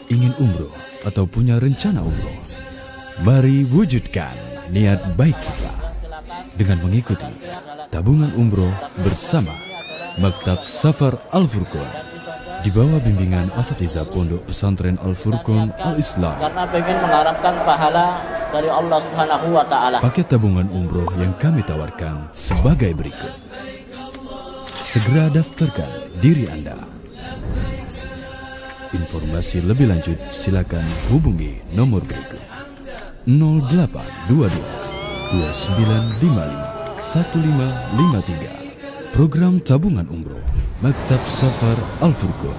ingin umroh atau punya rencana umroh? Mari wujudkan niat baik kita dengan mengikuti tabungan umroh bersama Maktab Safar Al-Furqan di bawah bimbingan Asatidzah Pondok Pesantren Al-Furqan Al-Islam. Karena ingin mengharapkan pahala dari Allah Subhanahu wa Ta'ala. Paket tabungan umroh yang kami tawarkan sebagai berikut. Segera daftarkan diri Anda. Informasi lebih lanjut silakan hubungi nomor berikut 0822 2955 1553. Program tabungan umroh Maktab Safar Al-Furqan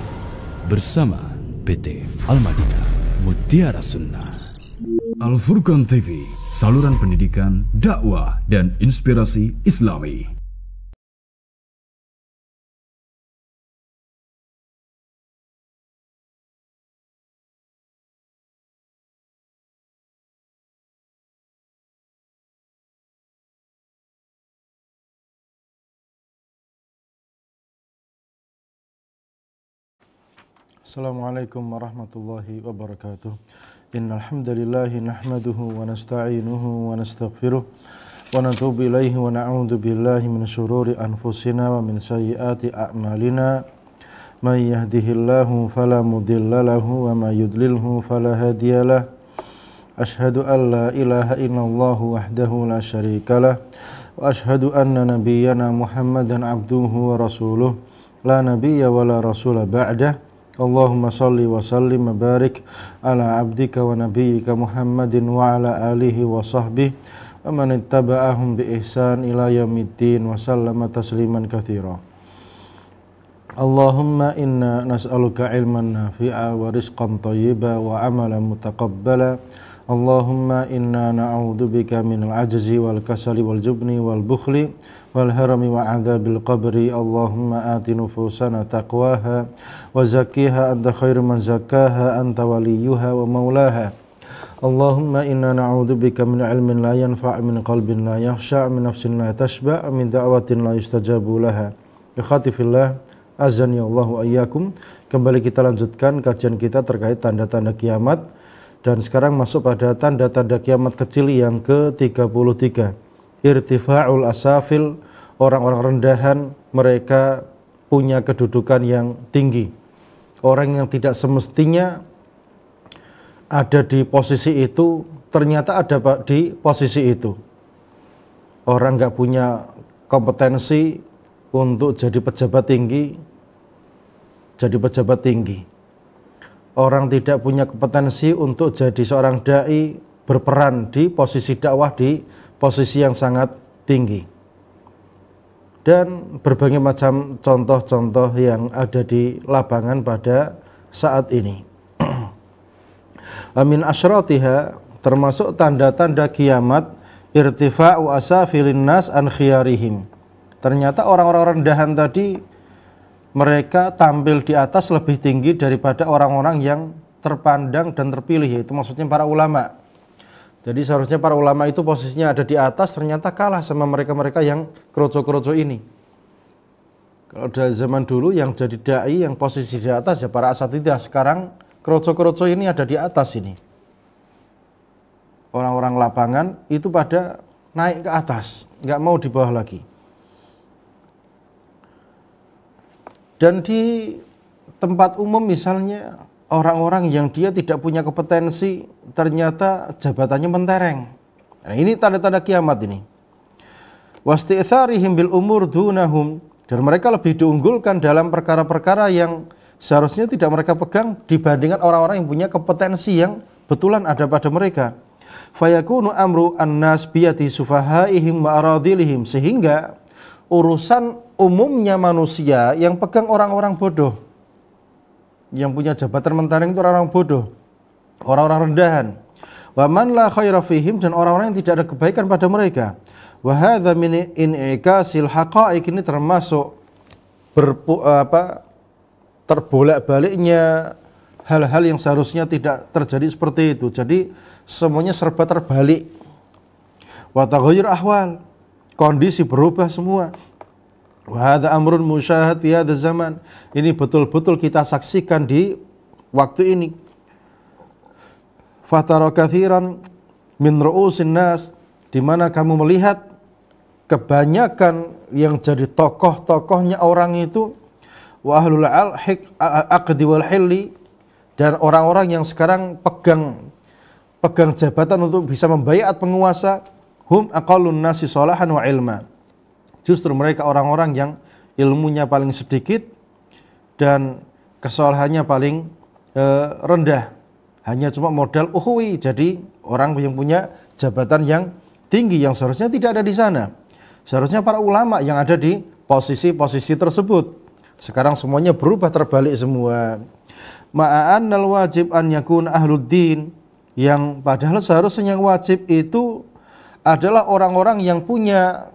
bersama PT Al-Madinah Mutiara Sunnah. Al-Furqan TV, saluran pendidikan, dakwah, dan inspirasi Islami. Assalamualaikum warahmatullahi wabarakatuh. Innal hamdalillah nahmaduhu wa nasta'inuhu wa nastaghfiruh wa natubu ilaihi wa na'udzu billahi min syururi anfusina wa min sayyiati a'malina. May yahdihillahu fala mudilla lahu wa may yudlilhu fala hadiyalah. Asyhadu an la ilaha illallah wahdahu la syarikalah wa asyhadu anna nabiyyana Muhammadan abduhu wa rasuluh la nabiyya wa la rasula ba'dah. Allahumma salli wa sallim wa barik ala abdika wa nabiyyika Muhammadin wa ala alihi wa sahbihi wa man ittaba'ahum bi ihsan ila yaumiddin wa sallama tasliman katsira. Allahumma inna nas'aluka ilman nafi'a wa rizqan thayyiba wa amalan mutaqabbala. Allahumma inna na'udzubika minal ajzi wal kasali wal jubni wal bukhli wal harami wa adzabil qabri. Allahumma ati nufusana taqwaha wa zakkiha anta khairu man zakkaha anta waliyuha wa maulaha. Allahumma inna na'udzubika min ilmin la yanfa' min qalbin la yakhsha' min nafsin la tashba' min da'watin la yustajabu laha. Ikhwati fillah, azani Allahu ayyakum. Kembali kita lanjutkan kajian kita terkait tanda-tanda kiamat. Dan sekarang masuk pada tanda-tanda kiamat kecil yang ke-33. Irtifa'ul asafil, orang-orang rendahan, mereka punya kedudukan yang tinggi. Orang yang tidak semestinya ada di posisi itu, ternyata ada di posisi itu. Orang nggak punya kompetensi untuk jadi pejabat tinggi, jadi pejabat tinggi. Orang tidak punya kompetensi untuk jadi seorang da'i, berperan di posisi dakwah, di posisi yang sangat tinggi. Dan berbagai macam contoh-contoh yang ada di lapangan pada saat ini. Amin asyratiha, termasuk tanda-tanda kiamat, irtifa'u asafilin nas an khiyarihim. Ternyata orang-orang rendahan tadi, mereka tampil di atas lebih tinggi daripada orang-orang yang terpandang dan terpilih, yaitu maksudnya para ulama. Jadi seharusnya para ulama itu posisinya ada di atas, ternyata kalah sama mereka-mereka yang kroco-kroco ini. Kalau dari zaman dulu yang jadi da'i, yang posisi di atas ya para asatidzah. Sekarang kroco-kroco ini ada di atas ini. Orang-orang lapangan itu pada naik ke atas, nggak mau di bawah lagi. Dan di tempat umum misalnya, orang-orang yang dia tidak punya kompetensi, ternyata jabatannya mentereng. Nah, ini tanda-tanda kiamat ini. Wasti'tsarihim bil umur dunahum, dan mereka lebih diunggulkan dalam perkara-perkara yang seharusnya tidak mereka pegang dibandingkan orang-orang yang punya kompetensi yang betulan ada pada mereka. Fayakunu amru an-nas biyati sufahaihim wa aradilihim, sehingga urusan umumnya manusia yang pegang orang-orang bodoh. Yang punya jabatan mentereng itu orang-orang bodoh, orang-orang rendahan. Wa man la khaira fihim, dan orang-orang yang tidak ada kebaikan pada mereka. Wa hadza min in'ikasil haqa'iq, ini termasuk terbolak-baliknya hal-hal yang seharusnya tidak terjadi seperti itu. Jadi semuanya serba terbalik. Wa taghayyur ahwal, kondisi berubah semua. Wa hadza amrun musyahad fi hadzal zaman, ini betul-betul kita saksikan di waktu ini. fatara katsiran min ru'usin nas, di mana kamu melihat kebanyakan yang jadi tokoh-tokohnya orang itu, wa ahlul aqdi wal hilli, dan orang-orang yang sekarang pegang jabatan untuk bisa membaiat penguasa, hum aqallun nasi sholahan wa ilma, justru mereka orang-orang yang ilmunya paling sedikit dan kesalahannya paling rendah, hanya cuma modal ukhuwi, jadi orang yang punya jabatan yang tinggi yang seharusnya tidak ada di sana. Seharusnya para ulama yang ada di posisi-posisi tersebut. Sekarang semuanya berubah, terbalik semua. Ma'annal wajib an yakun ahluddin, yang padahal seharusnya yang wajib itu adalah orang-orang yang punya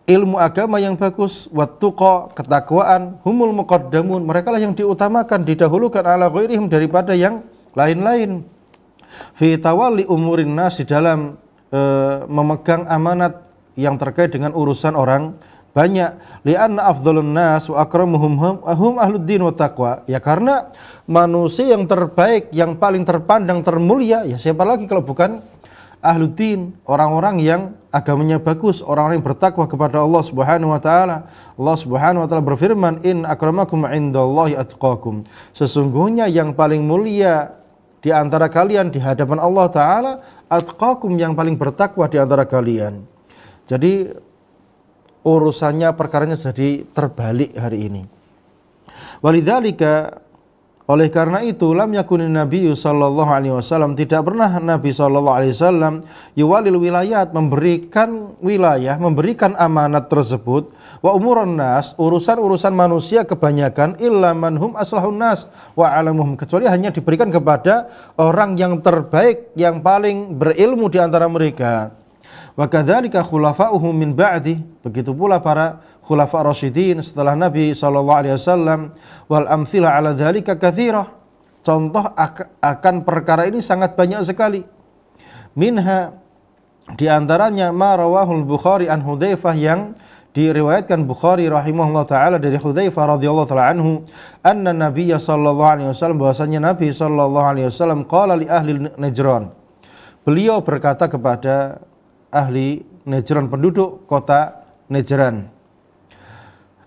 ilmu agama yang bagus, wattuqa, ketakwaan, humul muqaddamun, mereka lah yang diutamakan, didahulukan ala ghairihim, daripada yang lain-lain. Fi tawalli umurin nas, di dalam memegang amanat yang terkait dengan urusan orang banyak. Li'anna afdhalun nas wa akramuhum hum ahluddin wa taqwa, ya karena manusia yang terbaik, yang paling terpandang, termulia, ya siapa lagi kalau bukan ahluddin, orang-orang yang agamanya bagus, orang-orang yang bertakwa kepada Allah Subhanahu wa taala. Allah Subhanahu wa taala berfirman, in akramakum indallahi atqakum, sesungguhnya yang paling mulia di antara kalian di hadapan Allah taala, atqakum, yang paling bertakwa di antara kalian. Jadi urusannya, perkaranya jadi terbalik hari ini. Walidzalika, oleh karena itu, lam yakunin Nabi sallallahu alaihi wasallam, tidak pernah Nabi sallallahu alaihi wasallam yuwalil wilayat, memberikan wilayah, memberikan amanat tersebut, wa umurun nas, urusan-urusan manusia kebanyakan, illa man hum aslahun nas wa alamuhum, kecuali hanya diberikan kepada orang yang terbaik, yang paling berilmu di antara mereka. Wa kadzalika khulafa'uhum min ba'di, begitu pula para khulafa rasyidin setelah Nabi sallallahu alaihi wasallam. Wal amtsilah ala dzalika katsirah, contoh akan perkara ini sangat banyak sekali. Minha, di antaranya ma rawahul Bukhari an Hudzaifah, yang diriwayatkan Bukhari rahimahullah taala dari Hudzaifah radhiyallahu taala anhu, anna Nabiyya sallallahu alaihi wasallam, bahwasanya Nabi sallallahu alaihi wasallam qala li ahli Najran, beliau berkata kepada ahli Najran, penduduk kota Najran.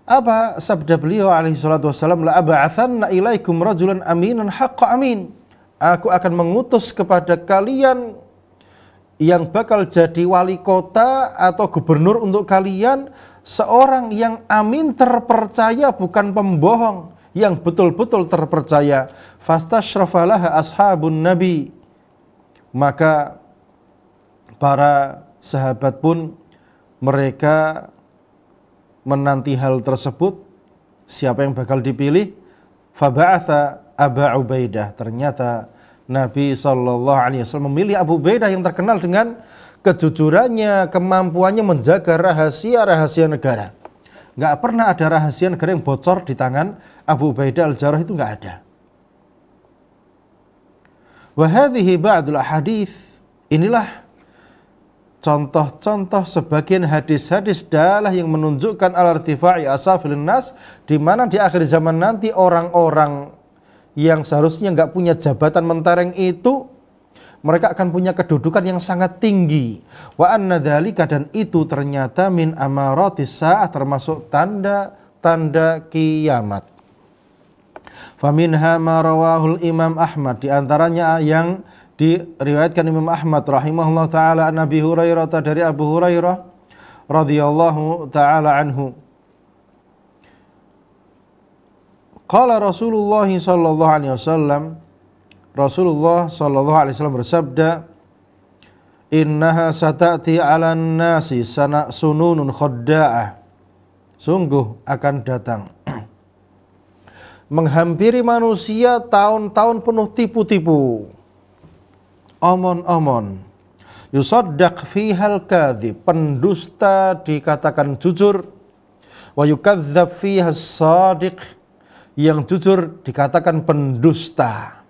Apa sabda beliau alaihi salatu wassalam? La ab'atsanna ilaikum rajulan aminan haqqa amin, aku akan mengutus kepada kalian yang bakal jadi wali kota atau gubernur untuk kalian, seorang yang amin, terpercaya, bukan pembohong, yang betul-betul terpercaya. Fastasyrafalah ashabun nabi, maka para sahabat pun mereka menanti hal tersebut, siapa yang bakal dipilih. Faba'atha Aba Ubaidah, ternyata Nabi SAW memilih Abu Ubaidah yang terkenal dengan kejujurannya, kemampuannya menjaga rahasia-rahasia negara. Nggak pernah ada rahasia negara yang bocor di tangan Abu Ubaidah al-Jarrah, itu nggak ada. Wa hadhihi ba'dul ahadits, inilah contoh-contoh sebagian hadis-hadis dalah yang menunjukkan al-irtifa'i asafilun nas, di mana di akhir zaman nanti orang-orang yang seharusnya nggak punya jabatan mentereng itu, mereka akan punya kedudukan yang sangat tinggi. Wa anna dzalika, dan itu ternyata min amaratis sa'ah, termasuk tanda-tanda kiamat. Faminha ma rawahul Imam Ahmad, di antaranya yang diriwayatkan Imam Ahmad rahimahullah taala an Abi Hurairah, dari Abu Hurairah radhiyallahu taala anhu, qala Rasulullah sallallahu alaihi wasallam, Rasulullah sallallahu alaihi wasallam bersabda, innaha satati 'alan nasi sununun khadda'ah, sungguh akan datang menghampiri manusia tahun-tahun penuh tipu-tipu, omon-omon, yusaddaq fihal kadhib, pendusta dikatakan jujur, wa yukadzdzab fihas shadiq, yang jujur dikatakan pendusta.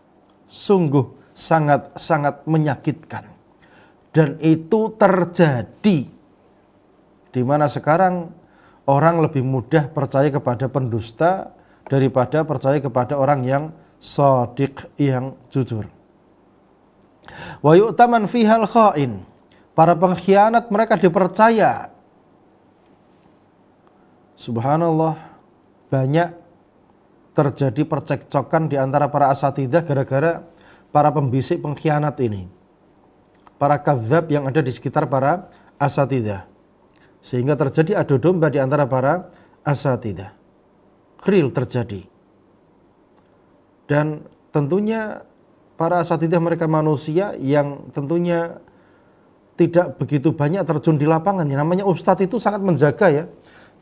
Sungguh sangat-sangat menyakitkan, dan itu terjadi di mana sekarang orang lebih mudah percaya kepada pendusta daripada percaya kepada orang yang shadiq, yang jujur. Wa yu'taman fihal kha'in. Para pengkhianat mereka dipercaya. Subhanallah, banyak terjadi percekcokan di antara para asatidzah gara-gara para pembisik pengkhianat ini. Para kadzab yang ada di sekitar para asatidzah. Sehingga terjadi adu domba di antara para asatidzah. Real terjadi. Dan tentunya para asatidzah mereka manusia yang tentunya tidak begitu banyak terjun di lapangan. Yang namanya ustadz itu sangat menjaga ya.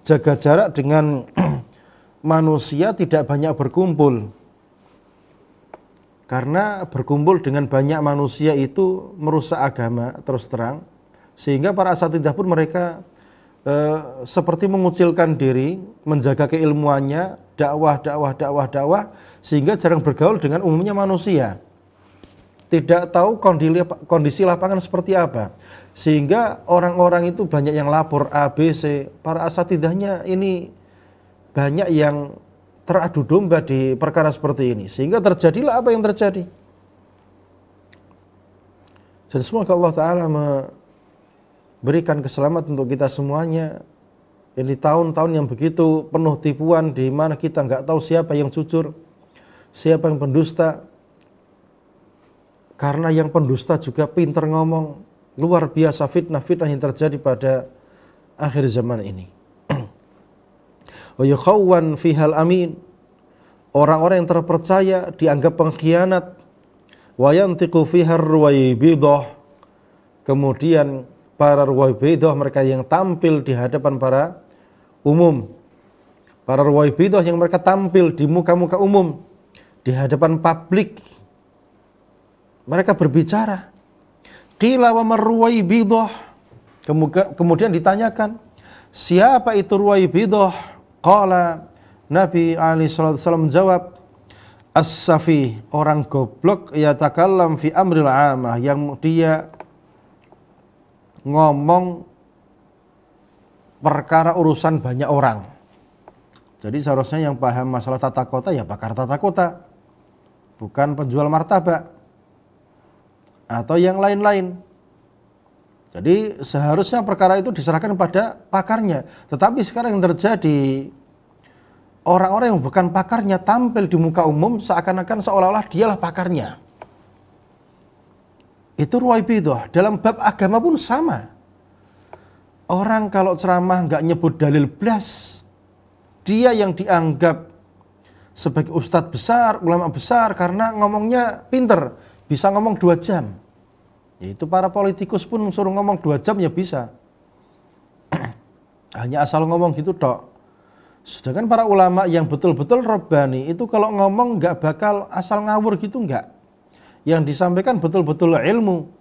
Jaga jarak dengan manusia, tidak banyak berkumpul. Karena berkumpul dengan banyak manusia itu merusak agama terus terang. Sehingga para asatidzah pun mereka seperti mengucilkan diri, menjaga keilmuannya, dakwah, sehingga jarang bergaul dengan umumnya manusia. Tidak tahu kondisi lapangan seperti apa. Sehingga orang-orang itu banyak yang lapor A, B, C. Para asatidzahnya ini banyak yang teradu domba di perkara seperti ini. Sehingga terjadilah apa yang terjadi. Dan semoga Allah Ta'ala memberikan keselamatan untuk kita semuanya. Ini tahun-tahun yang begitu penuh tipuan, di mana kita nggak tahu siapa yang jujur, siapa yang pendusta. Karena yang pendusta juga pintar ngomong. Luar biasa fitnah-fitnah yang terjadi pada akhir zaman ini. Wa yukhawwan fihal amin. Orang-orang yang terpercaya dianggap pengkhianat. Wa yantiqu fihar ruwaibidah. Kemudian para ruwaibidah, mereka yang tampil di hadapan para umum. Para ruwaibidah yang mereka tampil di muka-muka umum, di hadapan publik. Mereka berbicara. Qila wa marruwaibidah. Kemudian ditanyakan, siapa itu ruwaibidah? Qala, Nabi SAW menjawab, as-safi, orang goblok, yatakallam fi amril amah, yang dia ngomong perkara urusan banyak orang. Jadi seharusnya yang paham masalah tata kota ya pakar tata kota, bukan penjual martabak atau yang lain-lain. Jadi seharusnya perkara itu diserahkan pada pakarnya. Tetapi sekarang yang terjadi, orang-orang yang bukan pakarnya tampil di muka umum seakan-akan seolah-olah dialah pakarnya. Itu ruwaibidah. Dalam bab agama pun sama. Orang kalau ceramah nggak nyebut dalil blas, dia yang dianggap sebagai ustadz besar, ulama besar karena ngomongnya pinter, bisa ngomong 2 jam. Itu para politikus pun suruh ngomong 2 jam ya bisa. Hanya asal ngomong gitu tok. Sedangkan para ulama yang betul-betul Rabbani itu kalau ngomong nggak bakal asal ngawur gitu, nggak. Yang disampaikan betul-betul ilmu,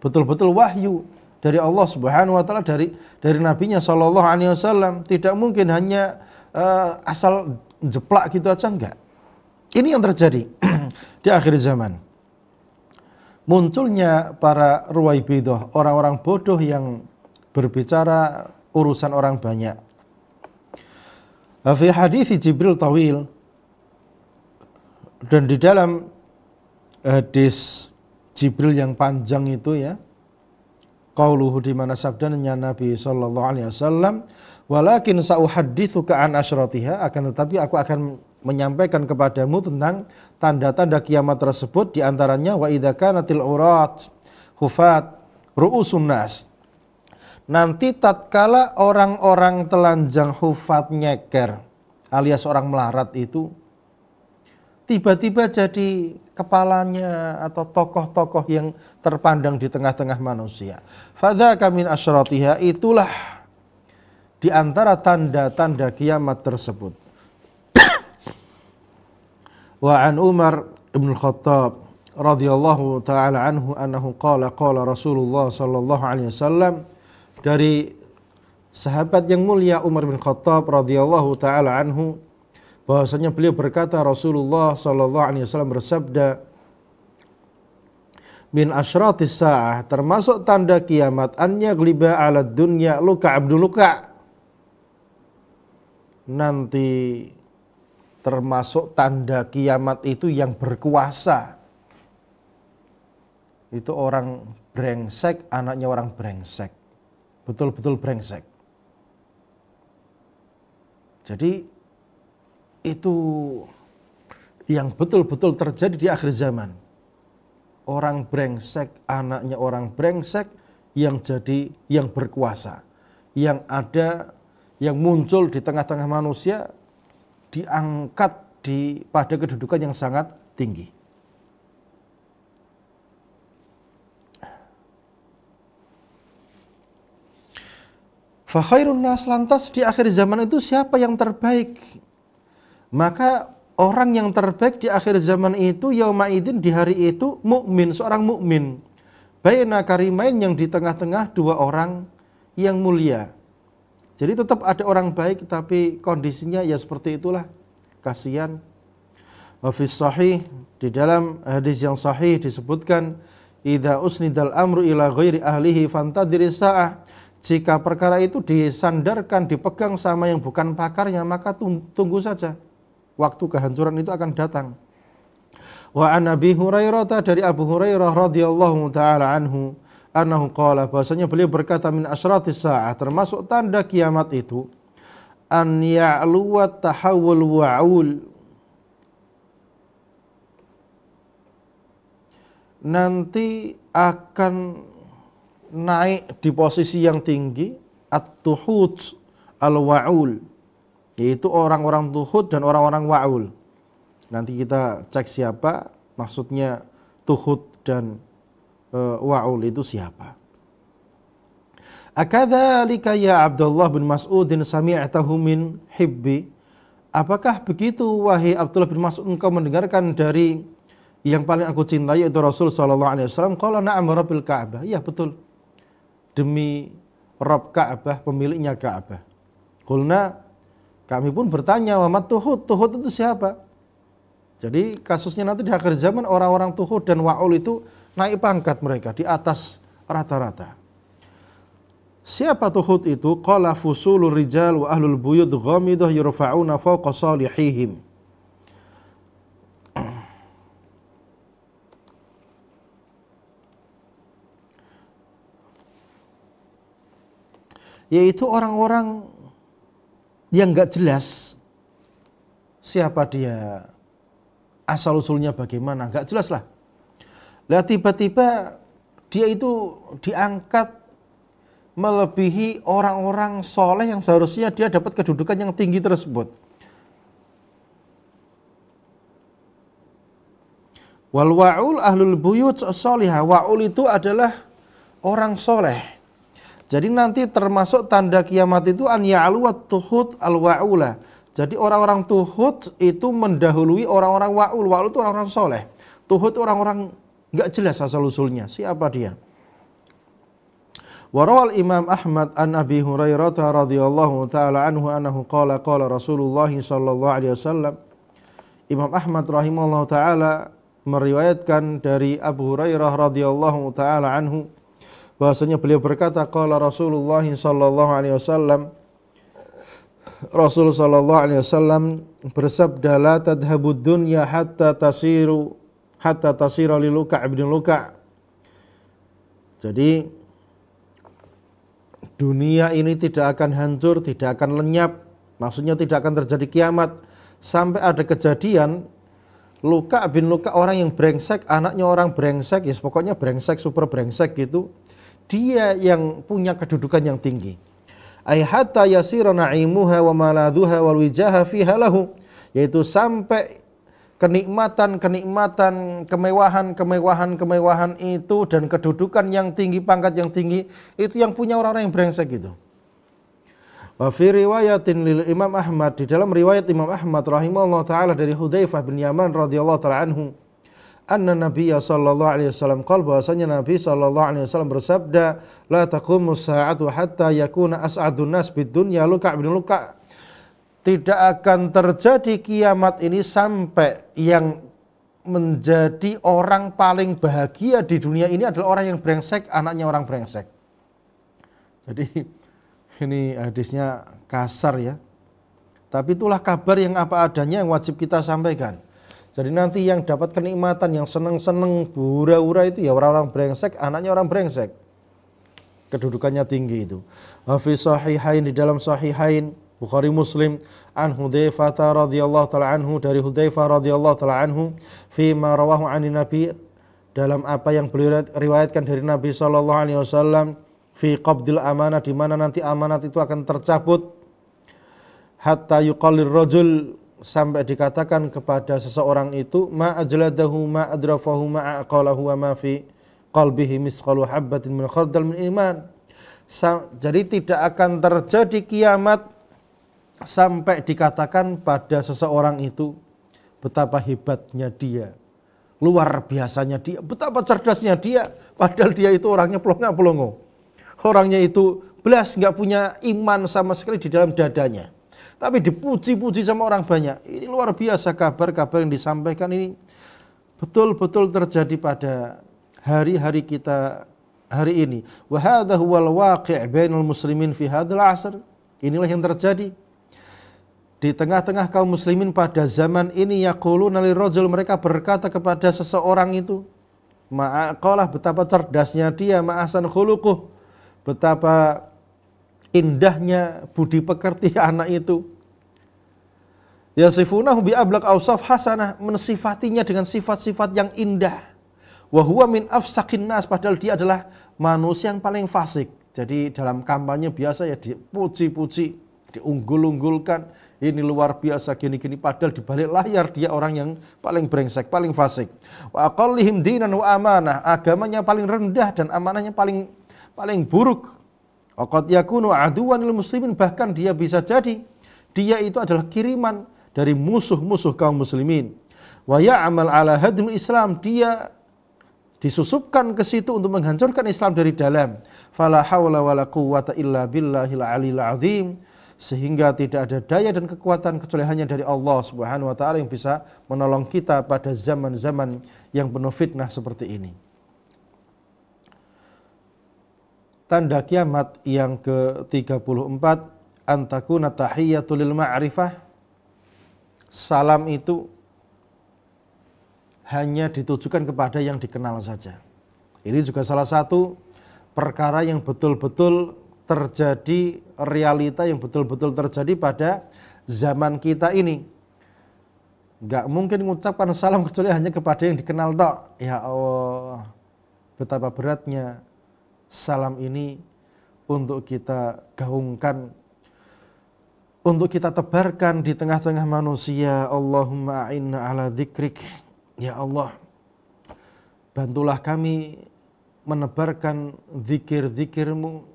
betul-betul wahyu dari Allah Subhanahu wa taala, dari nabinya sallallahu alaihi wasallam. Tidak mungkin hanya asal jeplak gitu aja, enggak. Ini yang terjadi di akhir zaman. Munculnya para ruwaibidah, orang-orang bodoh yang berbicara urusan orang banyak. Fi hadis Jibril tawil, dan di dalam hadis Jibril yang panjang itu ya, qauluhu, di mana sabdanya Nabi sallallahu alaihi wasallam, walakin sa'uhadditsuka an asyratiha, akan tetapi aku akan menyampaikan kepadamu tentang tanda-tanda kiamat tersebut, di antaranya wa idza kanatil urat hufat ru'usun nas. Nanti tatkala orang-orang telanjang hufat nyeker alias orang melarat itu tiba-tiba jadi kepalanya atau tokoh-tokoh yang terpandang di tengah-tengah manusia. Fadzaka min asyratiha, itulah di antara tanda-tanda kiamat tersebut. Wa an Umar ibn Khattab radhiyallahu taala anhu annahu qala Rasulullah sallallahu alaihi wasallam, dari sahabat yang mulia Umar bin Khattab radhiyallahu taala anhu, bahwasanya beliau berkata, Rasulullah sallallahu alaihi wasallam bersabda, min asyratis saah, termasuk tanda kiamat, an yaghliba 'ala dunya luka abdul luka. Nanti termasuk tanda kiamat itu yang berkuasa itu orang brengsek, anaknya orang brengsek. Betul-betul brengsek. Jadi itu yang betul-betul terjadi di akhir zaman. Orang brengsek, anaknya orang brengsek yang berkuasa. Yang ada, yang muncul di tengah-tengah manusia, diangkat pada kedudukan yang sangat tinggi. Fa khairun nas, lantas di akhir zaman itu siapa yang terbaik? Maka orang yang terbaik di akhir zaman itu yaumaidin, di hari itu mukmin, seorang mukmin. Baina karimain, yang di tengah-tengah dua orang yang mulia. Jadi tetap ada orang baik tapi kondisinya ya seperti itulah. Kasihan. Wa fis sahih, di dalam hadis yang sahih disebutkan, idza usnidal amru ila ghairi ahlihi fantadhiris saah. Jika perkara itu disandarkan, dipegang sama yang bukan pakarnya, maka tunggu saja. Waktu kehancuran itu akan datang. Wa an Abi Hurairah, dari Abu Hurairah radhiyallahu taala anhu, annahu qala, bahasanya beliau berkata, min asyratis saah, termasuk tanda kiamat itu, an ya'lu wa tahawul wa'ul, nanti akan naik di posisi yang tinggi at-tuhud al-wa'ul, yaitu orang-orang tuhud dan orang-orang wa'ul. Nanti kita cek siapa maksudnya tuhud dan wa'ul itu siapa. Akadzalika ya Abdullah bin Mas'udin sami'tahu min hibbi, apakah begitu wahai Abdullah bin Mas'ud, engkau mendengarkan dari yang paling aku cintai yaitu Rasul sallallahu alaihi wasallam? Qala na'am rabbil Ka'bah, ya betul, demi Rabb Ka'bah, pemiliknya Ka'bah. Qulna, kami pun bertanya, wa mat tuhud, tuhud itu siapa? Jadi kasusnya nanti di akhir zaman orang-orang tuhud dan wa'ul itu naik pangkat mereka di atas rata-rata. Siapa tuhud itu? Qala fusulur rijal wa ahlul buyut ghamidah yurfa'una fawqa salihihim. Yaitu orang-orang yang gak jelas siapa dia, asal-usulnya bagaimana, gak jelas lah. Lihat tiba-tiba dia itu diangkat melebihi orang-orang soleh yang seharusnya dia dapat kedudukan yang tinggi tersebut. Wal wa'ul ahlul buyut sholihah, wa'ul itu adalah orang soleh. Jadi nanti termasuk tanda kiamat itu an ya'lu wat tuhud al wa'ula. Jadi orang-orang tuhud itu mendahului orang-orang wa'ul. Wa'ul itu orang-orang soleh. Tuhud orang-orang enggak jelas asal-usulnya, siapa dia. Warawal Imam Ahmad an Abi Hurairah radhiyallahu taala anhu annahu qala qala Rasulullah sallallahu alaihi wasallam. Imam Ahmad rahimahullahu taala meriwayatkan dari Abu Hurairah radhiyallahu taala anhu bahwasanya beliau berkata, qala Rasulullah sallallahu alaihi wasallam, Rasul sallallahu alaihi wasallam bersabda, la tadhhabud dunya hatta tasira li Luka' ibn Luka'. Jadi dunia ini tidak akan hancur, tidak akan lenyap, maksudnya tidak akan terjadi kiamat sampai ada kejadian Luka' bin Luka', orang yang brengsek, anaknya orang brengsek, ya pokoknya brengsek, super brengsek gitu, dia yang punya kedudukan yang tinggi. Ay hatta yasira na'imuha wa maladhuha wal wijaha fiha lahu, yaitu sampai kenikmatan, kemewahan itu dan kedudukan yang tinggi, pangkat yang tinggi itu yang punya orang-orang yang brengsek gitu. Wa fi riwayatin lil Imam Ahmad, di dalam riwayat Imam Ahmad rahimahullah taala dari Hudzaifah bin Yaman radhiyallahu taala anhu, anna Nabiyya sallallahu alaihi wasallam qala, bahwasanya Nabi sallallahu alaihi wasallam bersabda, la taqumus sa'atu hatta yakuna as'adun nas bid dunya Luka' bin Luka'. Tidak akan terjadi kiamat ini sampai yang menjadi orang paling bahagia di dunia ini adalah orang yang brengsek, anaknya orang brengsek. Jadi ini hadisnya kasar ya. Tapi itulah kabar yang apa adanya yang wajib kita sampaikan. Jadi nanti yang dapat kenikmatan, yang seneng-seneng, hura-hura itu ya orang-orang brengsek, anaknya orang brengsek. Kedudukannya tinggi itu. Wa fi sahihain, di dalam sahihain Bukhari Muslim, an Hudzaifah radhiyallahu taala anhu, dari Hudzaifah radhiyallahu taala anhu, fi ma rawahu anin Nabi, dalam apa yang beliau riwayatkan dari Nabi sallallahu alaihi wasallam, fi qabdil amanah, di mana nanti amanat itu akan tercabut, hatta yuqallir rajul, sampai dikatakan kepada seseorang itu, ma ajladahu ma adrafahu ma aqalahu wa ma fi qalbihi misqalu habbatin min khardal min iman. Jadi tidak akan terjadi kiamat sampai dikatakan pada seseorang itu betapa hebatnya dia, luar biasanya dia, betapa cerdasnya dia, padahal dia itu orangnya pelongo-pelongo, orangnya itu belas nggak punya iman sama sekali di dalam dadanya, tapi dipuji-puji sama orang banyak. Ini luar biasa, kabar-kabar yang disampaikan ini betul-betul terjadi pada hari-hari kita hari ini. Wa hadza huwal waqi' bainal muslimin fi hadzal 'asr. Inilah yang terjadi di tengah-tengah kaum muslimin pada zaman ini. Yaquluna lirajul, mereka berkata kepada seseorang itu, ma'aqalah, betapa cerdasnya dia, ma'asan khuluquh, betapa indahnya budi pekerti anak itu. Yasifunahu bi ablaq awsaf hasanah, mensifatinya dengan sifat-sifat yang indah. Wa huwa min afsakin nas, padahal dia adalah manusia yang paling fasik. Jadi dalam kampanye biasa ya dipuji-puji, diunggul-unggulkan, ini luar biasa gini-gini, padahal di balik layar dia orang yang paling brengsek, paling fasik. Wa aqallihim dinan wa amanah, agamanya paling rendah dan amanahnya paling buruk. Wa qad yakunu aduwan lil muslimin, bahkan dia bisa jadi dia itu adalah kiriman dari musuh-musuh kaum muslimin. Wa ya'mal ala hadmil Islam, dia disusupkan ke situ untuk menghancurkan Islam dari dalam. Fala haula wala quwwata illa billahil aliyil azim, sehingga tidak ada daya dan kekuatan kecuali hanya dari Allah Subhanahu wa taala yang bisa menolong kita pada zaman-zaman yang penuh fitnah seperti ini. Tanda kiamat yang ke-34, antakuna tahiyyatul lil ma'rifah, salam itu hanya ditujukan kepada yang dikenal saja. Ini juga salah satu perkara yang betul-betul terjadi, realita yang betul-betul terjadi pada zaman kita ini. Gak mungkin mengucapkan salam kecuali hanya kepada yang dikenal tok. Ya Allah, betapa beratnya salam ini untuk kita gaungkan, untuk kita tebarkan di tengah-tengah manusia. Allahumma a'inna ala dzikrik. Ya Allah, bantulah kami menebarkan zikir-zikirmu,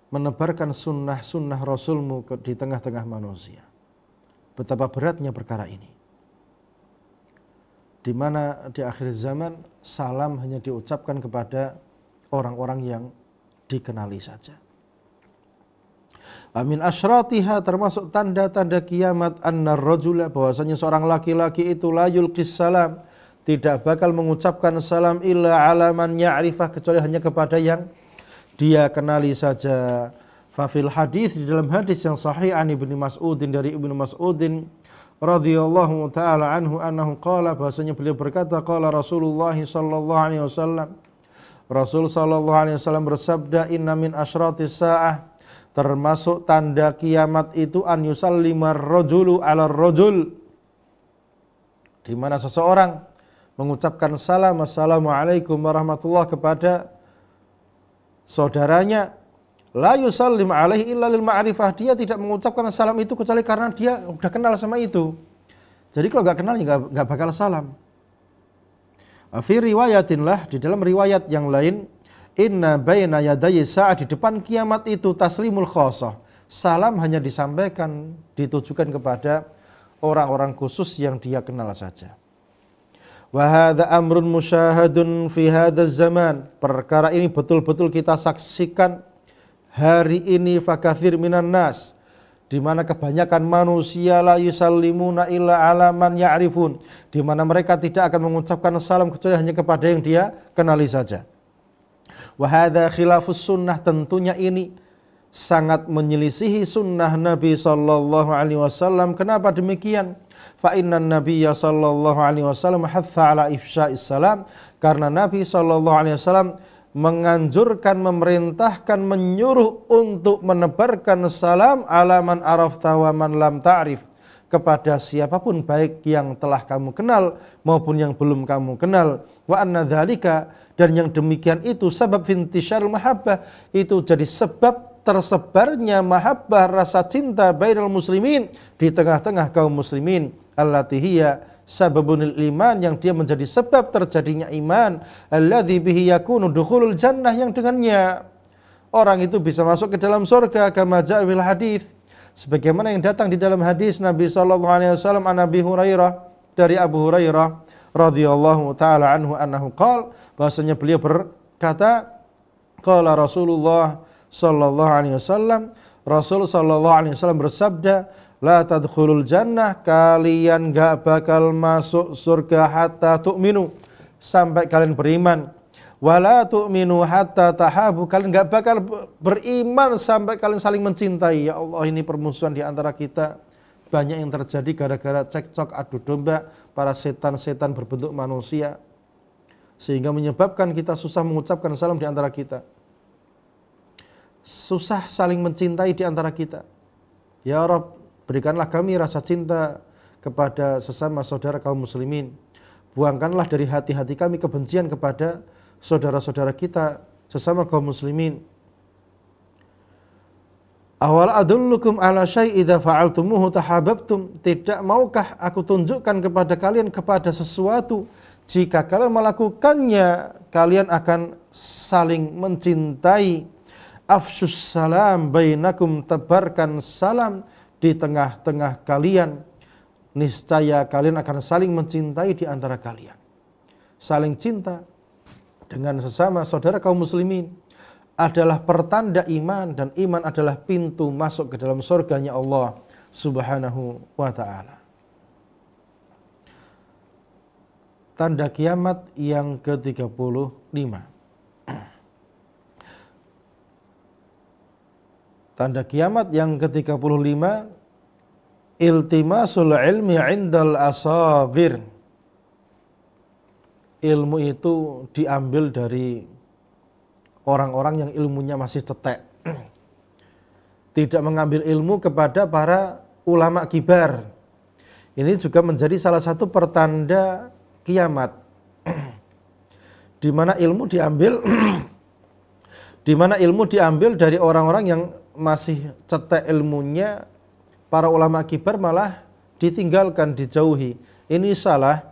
menebarkan sunnah-sunnah Rasulmu di tengah-tengah manusia. Betapa beratnya perkara ini, di mana di akhir zaman salam hanya diucapkan kepada orang-orang yang dikenali saja. Amin asyratiha, termasuk tanda-tanda kiamat, annar rajula, bahwasanya seorang laki-laki itu la yulqis salam, tidak bakal mengucapkan salam illa ala man ya'rifah, kecuali hanya kepada yang dia kenali saja. Fa fil hadis, di dalam hadis yang sahih an Ibnu Mas'udin, dari Ibnu Mas'udin radhiyallahu taala anhu, annahu qala, bahwasanya beliau berkata, qala Rasulullah sallallahu alaihi wasallam, Rasul sallallahu alaihi wasallam bersabda, inna min asyratis saah, termasuk tanda kiamat itu an yusallima rajulu ala rajul, di mana seseorang mengucapkan salam, assalamualaikum warahmatullah, kepada saudaranya. La yusallim alaihi illa lil ma'rifah, dia tidak mengucapkan salam itu kecuali karena dia udah kenal sama itu. Jadi kalau nggak kenal ya nggak bakal salam. Fi riwayatin lah, di dalam riwayat yang lain, inna baina yadayi sa'ah, di depan kiamat itu taslimul khosah, salam hanya disampaikan, ditujukan kepada orang-orang khusus yang dia kenal saja. Wa hadza amrun musyahadun fi hadzal zaman, perkara ini betul-betul kita saksikan hari ini, fakathir minan nas, di mana kebanyakan manusia la yusallimuna illa ala man ya'rifun, di mana mereka tidak akan mengucapkan salam kecuali hanya kepada yang dia kenali saja. Wa hadza khilafus sunnah, tentunya ini sangat menyelisihi sunnah Nabi sallallahu alaihi wasallam. Kenapa demikian? Fa innan nabiyya sallallahu alaihi wasallam hatha ala ifsya'is salam, karena Nabi sallallahu alaihi wasallam menganjurkan, memerintahkan, menyuruh untuk menebarkan salam ala man arafta wa man lam ta'rif, kepada siapapun baik yang telah kamu kenal maupun yang belum kamu kenal. Wa anna dzalika, dan yang demikian itu sabab intisyarul mahabbah, itu jadi sebab tersebarnya mahabbah, rasa cinta bainal muslimin, di tengah-tengah kaum muslimin, allati hiya sababunil iman, yang dia menjadi sebab terjadinya iman, alladzi bihi yakunu dukhulul jannah, yang dengannya orang itu bisa masuk ke dalam surga, kama ja'a fil hadis, sebagaimana yang datang di dalam hadis Nabi sallallahu alaihi wasallam an Abi Hurairah, dari Abu Hurairah radhiyallahu taala anhu annahu qala, bahwasanya beliau berkata, qala Rasulullah sallallahu alaihi wasallam, Rasul sallallahu alaihi wasallam bersabda, la tadkhulul jannah, kalian gak bakal masuk surga hatta tu'minu, sampai kalian beriman. Wala tu'minu hatta tahabu, kalian gak bakal beriman sampai kalian saling mencintai. Ya Allah, ini permusuhan di antara kita banyak yang terjadi gara-gara cekcok adu domba para setan-setan berbentuk manusia, sehingga menyebabkan kita susah mengucapkan salam di antara kita, susah saling mencintai di antara kita. Ya Rabb, berikanlah kami rasa cinta kepada sesama saudara kaum muslimin. Buangkanlah dari hati-hati kami kebencian kepada saudara-saudara kita sesama kaum muslimin. Awal adullukum ala syai' idza fa'altumuhu tahabbtum, tidak maukah aku tunjukkan kepada kalian kepada sesuatu, jika kalian melakukannya kalian akan saling mencintai. Afsyus salam bainakum, tebarkan salam di tengah-tengah kalian, niscaya kalian akan saling mencintai di antara kalian. Saling cinta dengan sesama saudara kaum muslimin adalah pertanda iman, dan iman adalah pintu masuk ke dalam surganya Allah Subhanahu wa ta'ala. Tanda kiamat yang ke-35. Tanda kiamat yang ke-35, iltimasul ilmi indal asagir. Ilmu itu diambil dari orang-orang yang ilmunya masih cetek. Tidak mengambil ilmu kepada para ulama kibar. Ini juga menjadi salah satu pertanda kiamat. Di mana ilmu diambil di mana ilmu diambil dari orang-orang yang masih cetek ilmunya, para ulama kibar malah ditinggalkan, dijauhi. Ini salah.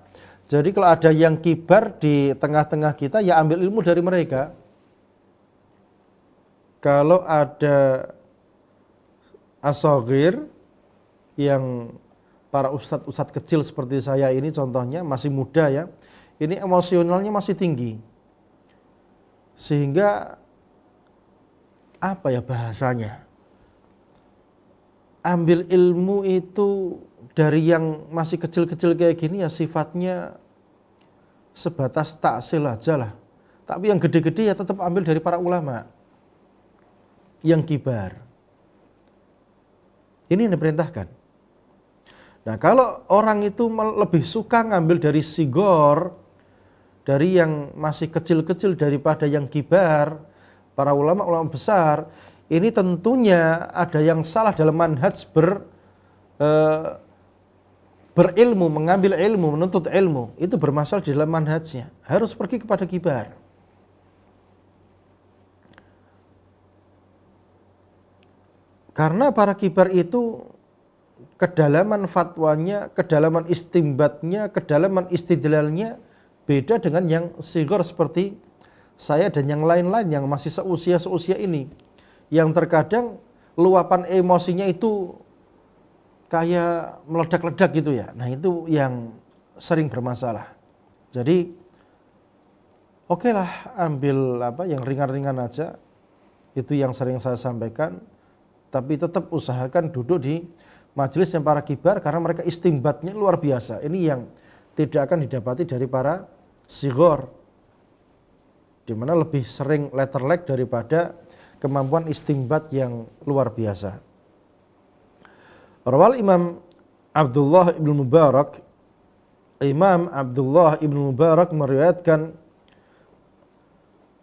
Jadi kalau ada yang kibar di tengah-tengah kita, ya ambil ilmu dari mereka. Kalau ada asagir, yang para ustadz-ustadz kecil seperti saya ini contohnya, masih muda ya, ini emosionalnya masih tinggi. Sehingga apa ya bahasanya, ambil ilmu itu dari yang masih kecil-kecil kayak gini ya sifatnya sebatas taksil aja lah. Tapi yang gede-gede ya tetap ambil dari para ulama yang kibar. Ini yang diperintahkan. Nah, kalau orang itu lebih suka ngambil dari sigor, dari yang masih kecil-kecil daripada yang kibar, para ulama-ulama besar, ini tentunya ada yang salah dalam manhaj berilmu, mengambil ilmu, menuntut ilmu. Itu bermasalah di dalam manhajnya. Harus pergi kepada kibar. Karena para kibar itu kedalaman fatwanya, kedalaman istimbatnya, kedalaman istidlalnya beda dengan yang sigor seperti saya dan yang lain-lain yang masih seusia ini. Yang terkadang luapan emosinya itu kayak meledak-ledak gitu ya. Nah itu yang sering bermasalah. Jadi oke lah, ambil yang ringan-ringan aja. Itu yang sering saya sampaikan. Tapi tetap usahakan duduk di majelis yang para kibar, karena mereka istimbatnya luar biasa. Ini yang tidak akan didapati dari para sigor, di mana lebih sering letterlek daripada kemampuan istimbat yang luar biasa. Rawal Imam Abdullah ibn Mubarak, Imam Abdullah ibn Mubarak meriwayatkan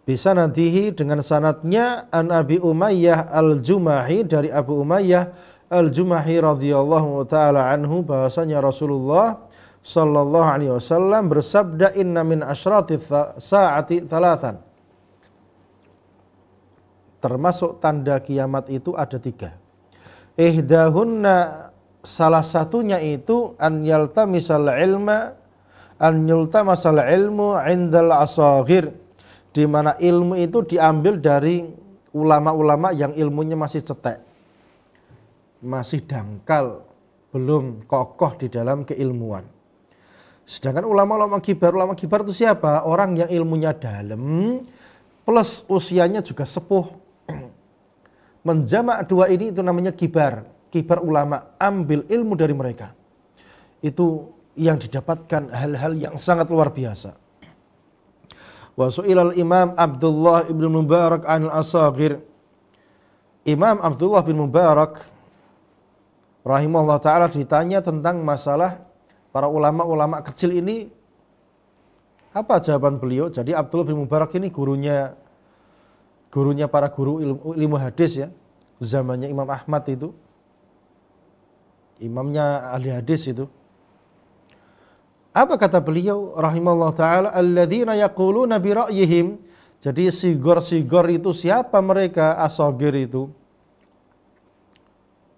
bisanadihi dengan sanadnya an Abi Umayyah al-Jumahi, dari Abu Umayyah al-Jumahi radhiyallahu taala anhu, bahwasanya Rasulullah sallallahu alaihi wasallam bersabda, inna min asyrati saati thalathan, termasuk tanda kiamat itu ada 3. Ihdahunna, salah satunya itu an yaltamisal ilmu indal asaghir, di mana ilmu itu diambil dari ulama-ulama yang ilmunya masih cetek, masih dangkal, belum kokoh di dalam keilmuan. Sedangkan ulama-ulama kibar itu siapa? Orang yang ilmunya dalam plus usianya juga sepuh. Menjamak dua ini itu namanya kibar ulama, ambil ilmu dari mereka. Itu yang didapatkan hal-hal yang sangat luar biasa. Wa su'ilal Imam Abdullah ibn Mubarak anil asaghir. Imam Abdullah bin Mubarak rahimahullah ta'ala ditanya tentang masalah para ulama-ulama kecil ini. Apa jawaban beliau? Jadi Abdullah bin Mubarak ini gurunya para guru ilmu hadis ya, zamannya Imam Ahmad itu, imamnya ahli hadis itu. Apa kata beliau rahimahullah ta'ala? Alladzina yaquluna bi ra'yihim. Jadi sigor itu siapa mereka? Asagir itu,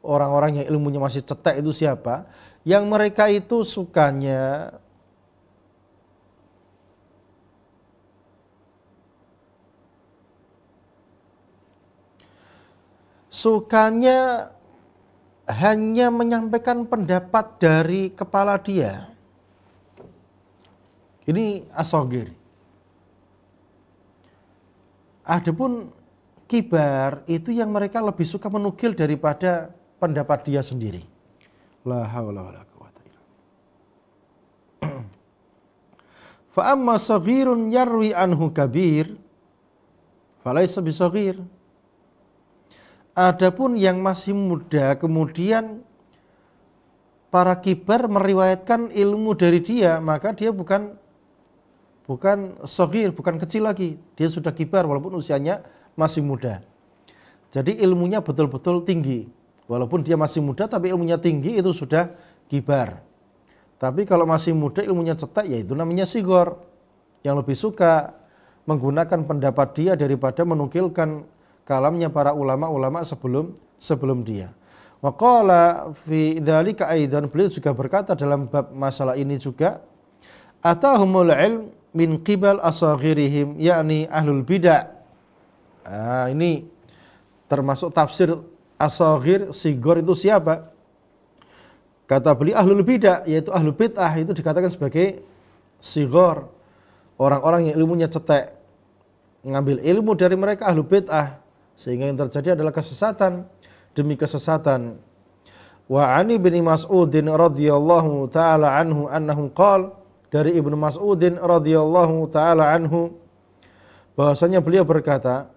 orang-orang yang ilmunya masih cetek itu siapa? Yang mereka itu sukanya hanya menyampaikan pendapat dari kepala dia. Ini asogir. Adapun kibar itu yang mereka lebih suka menukil daripada pendapat dia sendiri. La haula wala quwwata illa billah. Fa amma saghirun yarwi anhu kabir falaysa bisaghir. Adapun yang masih muda kemudian para kibar meriwayatkan ilmu dari dia, maka dia bukan saghir, bukan kecil lagi. Dia sudah kibar walaupun usianya masih muda. Jadi ilmunya betul-betul tinggi. Walaupun dia masih muda tapi ilmunya tinggi, itu sudah kibar. Tapi kalau masih muda ilmunya cetek, ya itu namanya sigor. Yang lebih suka menggunakan pendapat dia daripada menukilkan kalamnya para ulama-ulama sebelum dia. Wa qala fi dzalika aidan, beliau juga berkata dalam bab masalah ini juga, atahumul ilm min qibal asaghirihim, yakni ahlul bidah. Ini termasuk tafsir asaghir, sigor itu siapa? Kata beliau ahlul bidah, yaitu ahlul bid'ah, itu dikatakan sebagai sigor. Orang-orang yang ilmunya cetek, mengambil ilmu dari mereka ahlul bid'ah, sehingga yang terjadi adalah kesesatan demi kesesatan. Wa ani bin Mas'udin radhiyallahu taala anhu annahu qala, dari Ibnu Mas'udin radhiyallahu taala anhu bahwasanya beliau berkata,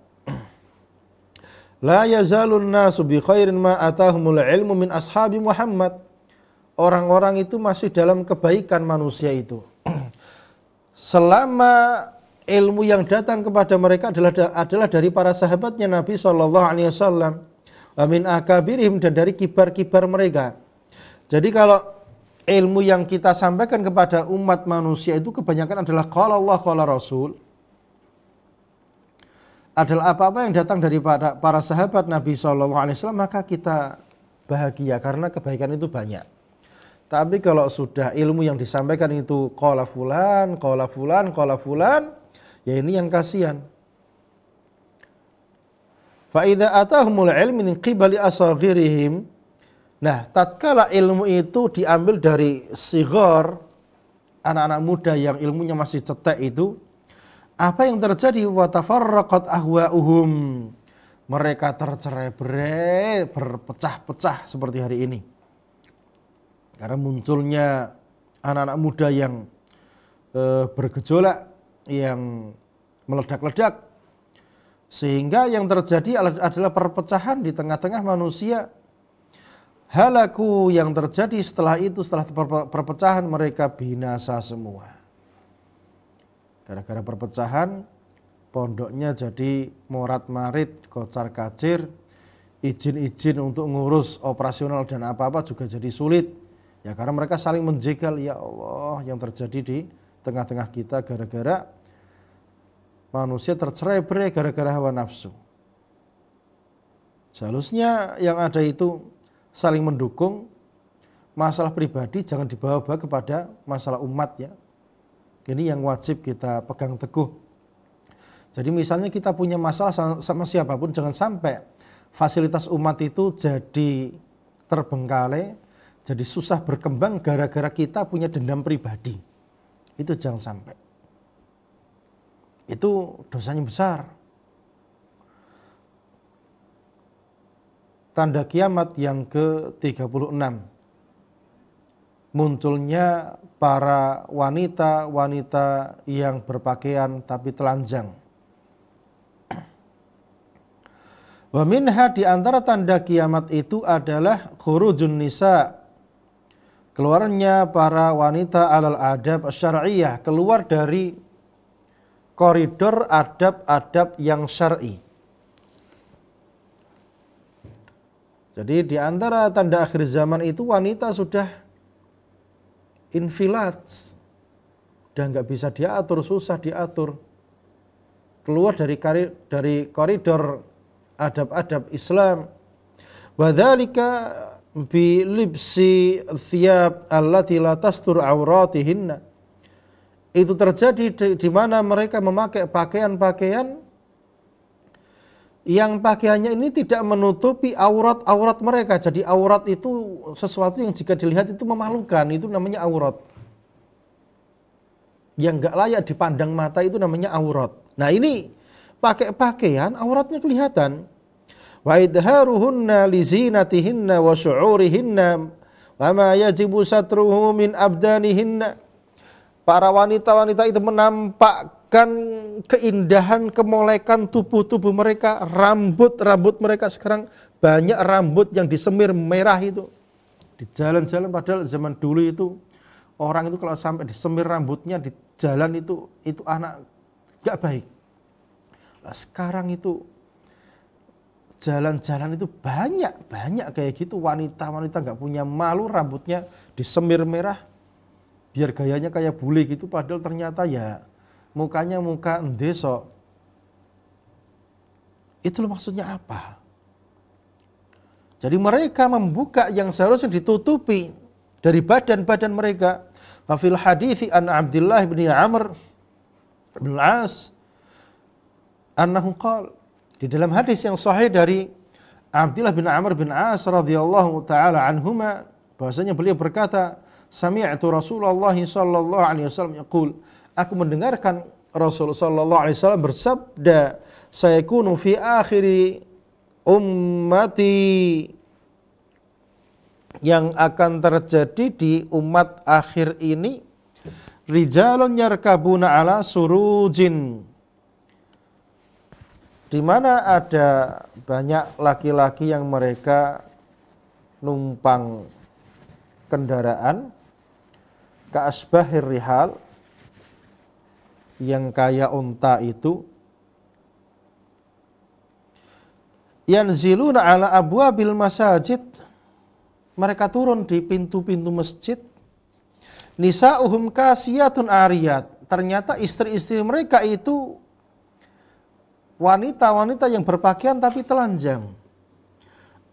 la yazalun nasu bi khairin ma atahumul ilmu min ashabi Muhammad. Orang-orang itu masih dalam kebaikan manusia itu selama ilmu yang datang kepada mereka adalah dari para sahabatnya Nabi SAW, wa min akabirihim, dan dari kibar-kibar mereka. Jadi kalau ilmu yang kita sampaikan kepada umat manusia itu kebanyakan adalah qala Allah qala Rasul, adalah apa-apa yang datang dari para sahabat Nabi SAW, maka kita bahagia karena kebaikan itu banyak. Tapi kalau sudah ilmu yang disampaikan itu qala fulan, ya ini yang kasihan. Fa idza atahumul ilmu min qibali asaghirihim. Nah, tatkala ilmu itu diambil dari sighar, anak-anak muda yang ilmunya masih cetek itu, apa yang terjadi? Wa tafarraqat ahwa'uhum. Mereka tercerai-berai, berpecah-pecah seperti hari ini. Karena munculnya anak-anak muda yang bergejolak, yang meledak-ledak, sehingga yang terjadi adalah perpecahan di tengah-tengah manusia. halaku, yang terjadi setelah itu, setelah perpecahan mereka binasa semua. Gara-gara perpecahan, pondoknya jadi morat-marit, kocar-kacir, izin-izin untuk ngurus operasional dan apa-apa juga jadi sulit. Ya karena mereka saling menjegal. Ya Allah, yang terjadi di tengah-tengah kita gara-gara manusia tercerai-berai gara-gara hawa nafsu. Seharusnya yang ada itu saling mendukung. Masalah pribadi jangan dibawa-bawa kepada masalah umat ya. Ini yang wajib kita pegang teguh. Jadi misalnya kita punya masalah sama siapapun, jangan sampai fasilitas umat itu jadi terbengkalai, jadi susah berkembang gara-gara kita punya dendam pribadi. Itu jangan sampai. Itu dosanya besar. Tanda kiamat yang ke-36. Munculnya para wanita-wanita yang berpakaian tapi telanjang. Wa minha, di antara tanda kiamat itu adalah khurujun nisa, keluarnya para wanita alal adab syar'iyah, keluar dari koridor adab-adab yang syar'i. Jadi di antara tanda akhir zaman itu wanita sudah infilat, dan nggak bisa diatur, susah diatur, keluar dari koridor adab-adab Islam. Wa dzalika bi libsi thiyab allati la tastur auratihinna. Itu terjadi di mana mereka memakai pakaian-pakaian yang pakaiannya ini tidak menutupi aurat-aurat mereka. Jadi aurat itu sesuatu yang jika dilihat itu memalukan, itu namanya aurat. Yang enggak layak dipandang mata itu namanya aurat. Nah ini pakai pakaian auratnya kelihatan. Wa idharuhunna li zinatihinna wa syu'urihinna wa ma yajibu satruhu min abdanihinna. Para wanita-wanita itu menampakkan keindahan, kemolekan tubuh-tubuh mereka, rambut-rambut mereka. Sekarang banyak rambut yang disemir merah itu di jalan-jalan, padahal zaman dulu itu orang itu kalau sampai disemir rambutnya di jalan itu anak gak baik. Nah, sekarang itu jalan-jalan itu banyak kayak gitu, wanita-wanita gak punya malu, rambutnya disemir merah biar gayanya kayak bule gitu, padahal ternyata ya mukanya muka endeso. Itu maksudnya apa? Jadi mereka membuka yang seharusnya ditutupi dari badan-badan mereka. Wa fil hadithi an Abdullah bin Amr bin As annahu qala, di dalam hadis yang sahih dari Abdullah bin Amr bin As radhiyallahu taala anhuma, bahwasanya beliau berkata, sami'tu Rasulullah sallallahu alaihi wasallam yaqul, aku mendengarkan Rasul sallallahu alaihi wasallam bersabda, sayakunu fi akhiri ummati, yang akan terjadi di umat akhir ini, rijalun yarkabuna ala surujin, di mana ada banyak laki-laki yang mereka numpang kendaraan, ka'asbahir rihal, yang kayak unta itu, yanziluna ala abwabil masajid, mereka turun di pintu-pintu masjid, nisa'uhum kasiyatun ariyat, ternyata istri-istri mereka itu wanita-wanita yang berpakaian tapi telanjang,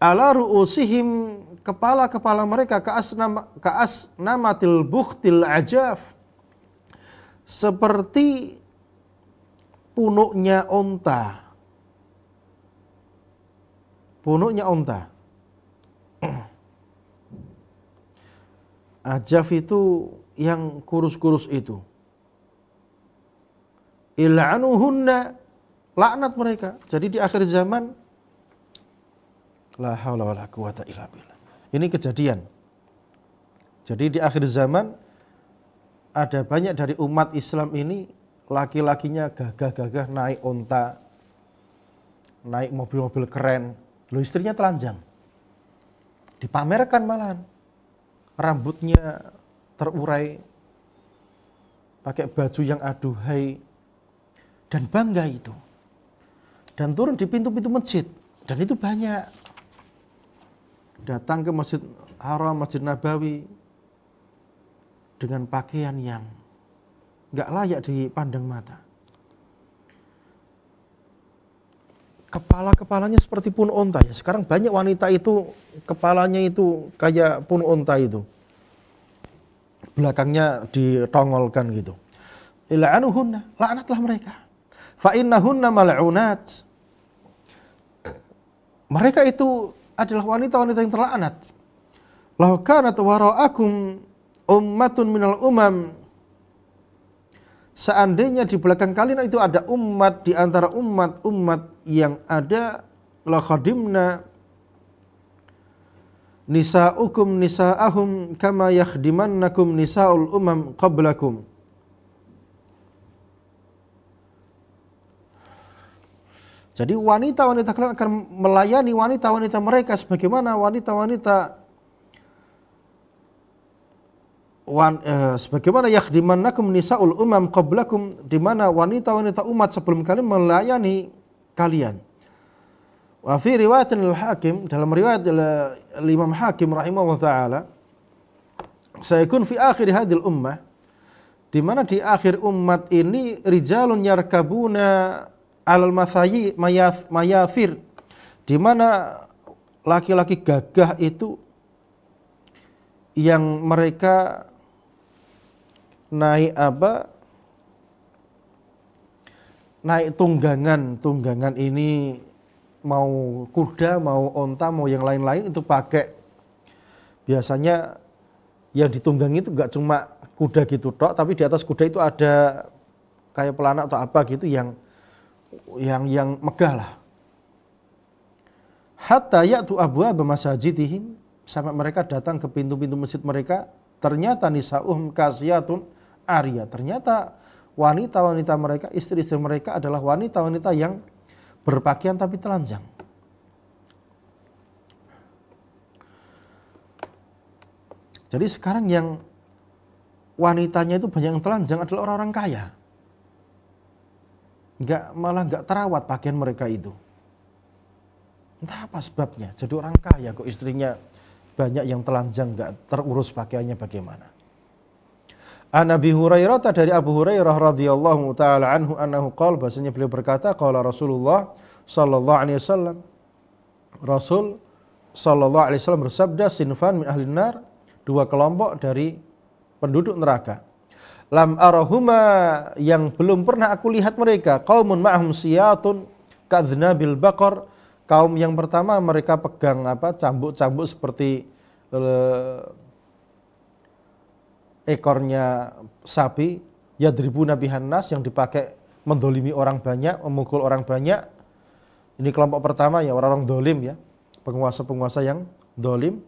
ala ru'usihim, kepala-kepala mereka ka'asnamatil bukhtil ajaf, seperti punuknya unta. Punuknya unta. Ajaf itu yang kurus-kurus itu. Il'anuhunna, laknat mereka. Jadi di akhir zaman, la haula wala quwata illa billah. Ini kejadian. Jadi di akhir zaman ada banyak dari umat Islam ini laki-lakinya gagah-gagah naik unta, naik mobil-mobil keren, loh istrinya telanjang. dipamerkan malahan. Rambutnya terurai, pakai baju yang aduhai, dan bangga itu. Dan turun di pintu-pintu masjid. Dan itu banyak. Datang ke Masjid Haram, Masjid Nabawi, dengan pakaian yang gak layak dipandang mata. Kepalanya seperti pun onta ya. Sekarang banyak wanita itu kepalanya itu kayak pun onta itu. Belakangnya ditongolkan gitu. Ila'anuhunna, laknatlah mereka. Fa innahunna mal'unat. Mereka itu adalah wanita-wanita yang terlaknat. Lau kanat wara'akum ummatun minal umam. Seandainya di belakang kalian itu ada umat di antara umat-umat yang ada, la khadimna nisa'ukum nisa'ahum kama yakhdimannakum nisa'ul umam qablakum. Jadi wanita-wanita kalian akan melayani wanita-wanita mereka sebagaimana sebagaimana yakhdimannakum nisaul umam qablakum, di mana wanita-wanita umat sebelum kalian melayani kalian. Wa fi riwayatin al-Hakim, dalam riwayat Imam Hakim rahimahullah taala, sayakun fi akhir hadhil ummah, di mana di akhir umat ini rijalun yarkabuna alal mayathir, di mana laki-laki gagah itu yang mereka naik tunggangan ini, mau kuda, mau onta, mau yang lain-lain itu pakai, biasanya yang ditunggangi itu gak cuma kuda gitu tok, tapi di atas kuda itu ada kayak pelana atau apa gitu yang megah lah. Hatta ya'tu abwaaba masajidihim, sampai mereka datang ke pintu-pintu masjid mereka, ternyata nisa'uhum kasiyatun arya, ternyata wanita-wanita mereka, istri-istri mereka adalah wanita-wanita yang berpakaian tapi telanjang. Jadi sekarang yang wanitanya itu banyak yang telanjang adalah orang-orang kaya. Malah nggak terawat pakaian mereka itu. Entah apa sebabnya. Jadi orang kaya kok istrinya banyak yang telanjang, nggak terurus pakaiannya bagaimana. An Abi Hurairah, dari Abu Hurairah radhiyallahu taala anhu annahu qala, bahasanya beliau berkata, qala Rasulullah sallallahu alaihi wasallam, Rasul sallallahu alaihi wasallam bersabda, sinfan min ahlin nar, dua kelompok dari penduduk neraka. Lam arahuma, yang belum pernah aku lihat mereka, qaumun ma'hum siyatun kadznabil baqar. Kaum yang pertama mereka pegang cambuk-cambuk seperti ekornya sapi, yadribuna bihan nas, yang dipakai mendolimi orang banyak, memukul orang banyak. Ini kelompok pertama ya, orang-orang dolim ya, penguasa-penguasa yang dolim.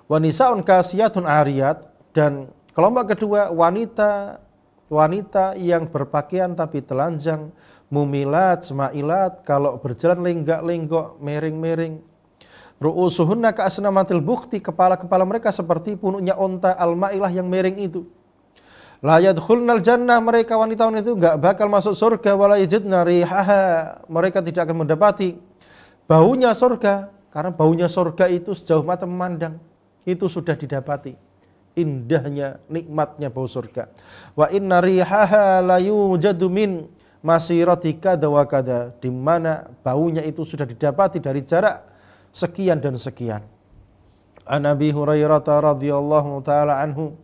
Wa nisaun kasiyatun ariyat, dan kelompok kedua wanita yang berpakaian tapi telanjang, mumilat, semailat, kalau berjalan lenggak-lenggok, mering-mering. Ru'usuhunna ka'asnamatil bukhti, kepala-kepala mereka seperti punuknya onta al-ma'ilah yang miring itu. La yadkhulnal jannah, mereka wanita-wanita itu enggak bakal masuk surga, wala yajidna rihaha, mereka tidak akan mendapati baunya surga, karena baunya surga itu sejauh mata memandang itu sudah didapati. Indahnya, nikmatnya bau surga. Wa inna rihaha la yujadu min masirati kada wa kada, di mana baunya itu sudah didapati dari jarak sekian dan sekian. An Abi Hurairah radhiyallahu taala anhu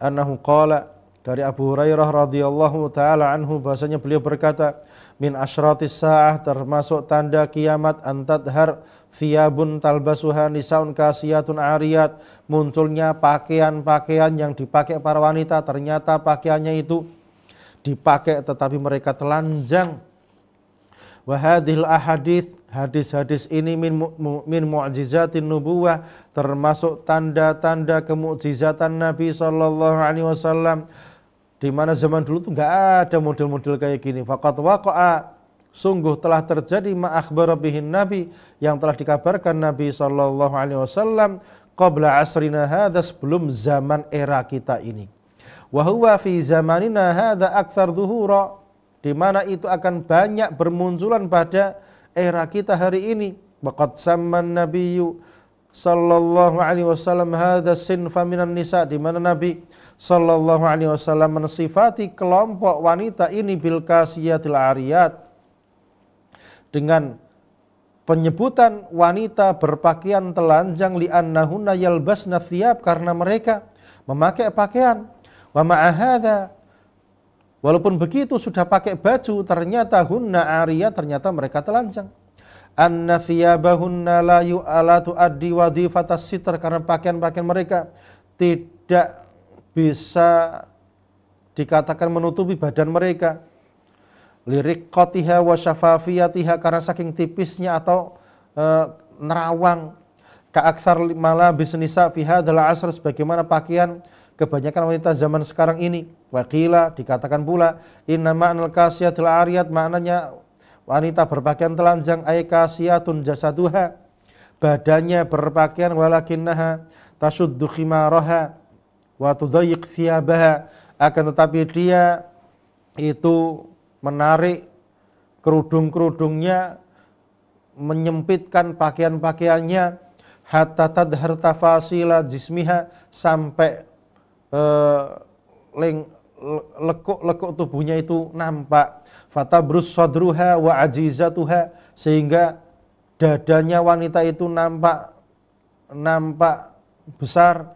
annahu qala, dari Abu Hurairah radhiyallahu taala anhu bahasanya beliau berkata, min asyratis saah, termasuk tanda kiamat, antadhar thiyabun talbasuha nisaun kasiyatun ariyat, munculnya pakaian-pakaian yang dipakai para wanita, ternyata pakaiannya itu dipakai tetapi mereka telanjang. Wa hadhil ahadits, hadis-hadis ini min mu'jizatin nubuwah, termasuk tanda-tanda kemukjizatan Nabi sallallahu alaihi wasallam, di mana zaman dulu tuh enggak ada model-model kayak gini. Faqad waqa'a, sungguh telah terjadi ma akhbara bihin Nabi, yang telah dikabarkan Nabi sallallahu alaihi wasallam qabla asrina hadza, sebelum zaman era kita ini. Wa huwa fi zamanina hadza aktsar dhuhura, di mana itu akan banyak bermunculan pada era kita hari ini. Waqad samman nabiyyu sallallahu alaihi wasallam hadza sinfa minan nisa, di mana Nabi sallallahu alaihi wasallam mensifati kelompok wanita ini bil kasiyatil ariyat, dengan penyebutan wanita berpakaian telanjang, li annahunna yalbasna thiyab, karena mereka memakai pakaian. Wa ma'a hadza, walaupun begitu sudah pakai baju, ternyata hunna ariyat, ternyata mereka telanjang. Anna thiyabahunna la tuaddi wadhifatas sitr, karena pakaian-pakaian mereka tidak bisa dikatakan menutupi badan mereka. Liriqatiha wa syafafiyatiha, karena saking tipisnya atau nerawang. Ka'aktsar malabis nisa fi hadzal asr, sebagaimana pakaian kebanyakan wanita zaman sekarang ini. Waqila, dikatakan pula, inna ma'nal kasiyatil ariyat, maknanya wanita berpakaian telanjang, ay kasiyatun jasaduha, badannya berpakaian, walakinnaha tasuddu khimaraha wa tudayyiq thiyabaha, akan tetapi dia itu menarik kerudung-kerudungnya, menyempitkan pakaian-pakaiannya, hatta tadhar tafasila jismiha, sampai lekuk-lekuk tubuhnya itu nampak. Fatabrus sadruha wa ajizatuha, sehingga dadanya wanita itu nampak besar,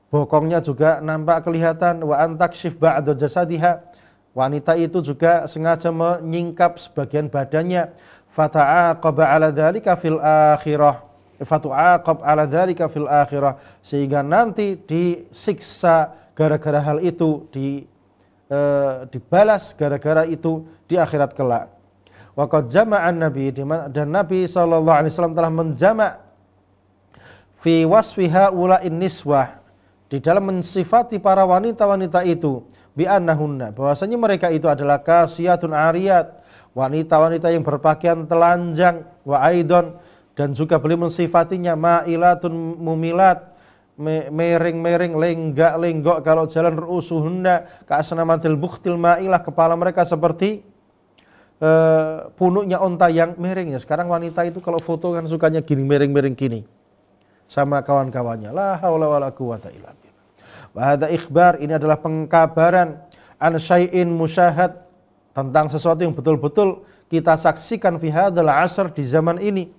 bokongnya juga nampak kelihatan. Wa antakshif ba'da jasadiha, wanita itu juga sengaja menyingkap sebagian badannya. Fata'aqaba ala dzalika fil akhirah, fatu'aqab ala dzalika fil akhirah, sehingga nanti disiksa gara-gara hal itu, dibalas gara-gara itu di akhirat kelak. Waqad jama'an Nabi, dan Nabi SAW telah menjama' fi wasfi haula'in niswah, di dalam mensifati para wanita-wanita itu, bi annahunna, bahwasanya mereka itu adalah kasiyatun ariyat, wanita-wanita yang berpakaian telanjang, wa aidon, dan juga beliau mensifatinya ma'ilatun mumilat, mereng-mereng, lenggak-lenggok kalau jalan, ru'usuhunna ka'asnamatil bukhtil ma'ilah, kepala mereka seperti punuknya onta yang mereng. Ya, sekarang wanita itu kalau foto kan sukanya gini, mereng-mereng gini sama kawan-kawannya. La haula wala quwata illa billah. Wa hadza ikhbar, ini adalah pengkabaran, an syai'in musyahad, tentang sesuatu yang betul-betul kita saksikan fi hadzal asr, di zaman ini.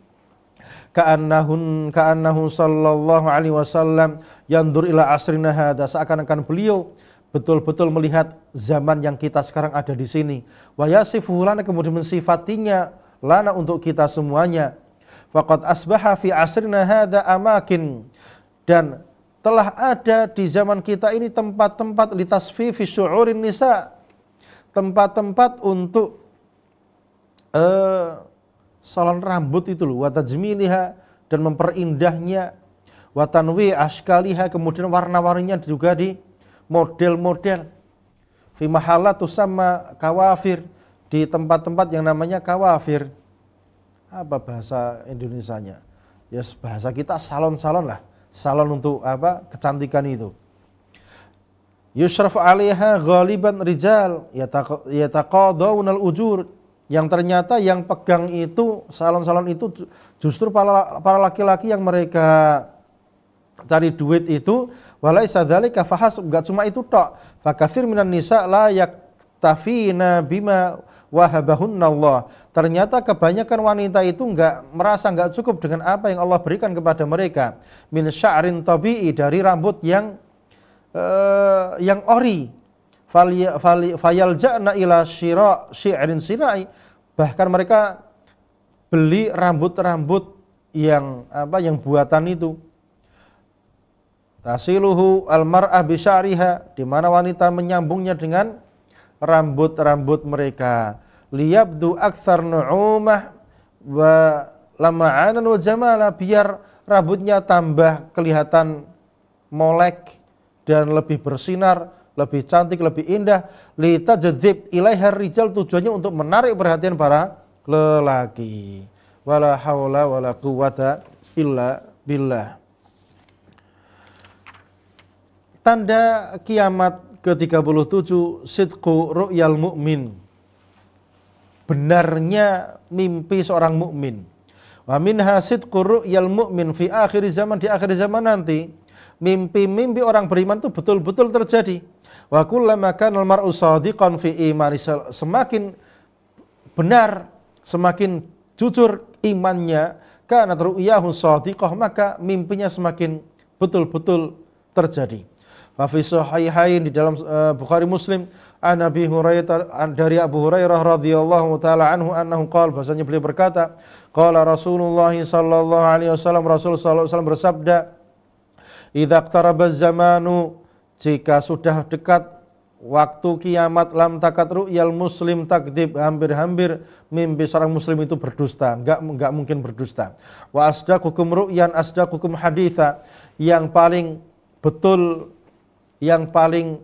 Ka'annahu sallallahu alaihi wasallam yandur ila asrina hadza, seakan-akan beliau betul-betul melihat zaman yang kita sekarang ada di sini. Wa yasifuhu lana, kemudian mensifatinya lana untuk kita semuanya. Faqad asbaha fi asrina hadza amakin, dan telah ada di zaman kita ini tempat-tempat litasfifi syu'urin nisa, tempat-tempat untuk salon rambut itu loh, wa tajmiliha, dan memperindahnya, wa tanwi ashkaliha, kemudian warna-warninya juga di model-model, fi mahallat tusamma kawafir, di tempat-tempat yang namanya kawafir. Apa bahasa Indonesianya? Ya bahasa kita salon-salon lah, salon untuk apa? Kecantikan itu. Yushraf 'alaiha ghaliban rijal yataqadawunal ujur, yang ternyata yang pegang itu salon-salon itu justru para laki-laki yang mereka cari duit itu. Walaisa dzalika fahas, enggak cuma itu tok. Fakatsir minan nisa la yaktafina bima wahabahunna Allah. Ternyata kebanyakan wanita itu merasa enggak cukup dengan apa yang Allah berikan kepada mereka. Min sya'rin tabi'i, dari rambut yang ori. Fayalja'na ila syi'rin sinai, bahkan mereka beli rambut-rambut yang buatan itu. Tasiluhu almar'ah bisya'riha, di mana wanita menyambungnya dengan rambut-rambut mereka. Liyabdu aktsar nu'umah wa lama'anan wa jamala, biar rambutnya tambah kelihatan molek dan lebih bersinar, lebih cantik, lebih indah. Litajdzib ilaiha rijal, tujuannya untuk menarik perhatian para lelaki. Wala haula wala quwata illa billah. Tanda kiamat ke-37, sidqu ru'yal mu'min. Benarnya mimpi seorang mukmin. Wa minha sidqu ru'yal mu'min fi akhir zaman, di akhir zaman nanti mimpi-mimpi orang beriman itu betul-betul terjadi. Wa kullama kana al-mar'u shadiqan fi imani, semakin benar, semakin jujur imannya, kana ru'yahu shadiqah, maka mimpinya semakin betul-betul terjadi. Wa fi sahihain, di dalam Bukhari Muslim, an Abi Hurairah, dari Abu Hurairah radhiyallahu taala anhu annahu qala, bahasanya beliau berkata, qala Rasulullah sallallahu alaihi wasallam, Rasul sallallahu alaihi wasallam bersabda, idza iqtaraba zamanu, jika sudah dekat waktu kiamat, lam takat ru'yal muslim takdzib, hampir-hampir mimpi seorang muslim itu berdusta, enggak mungkin berdusta. Wa asdaqukum ru'yan asdaqukum haditha, yang paling betul, yang paling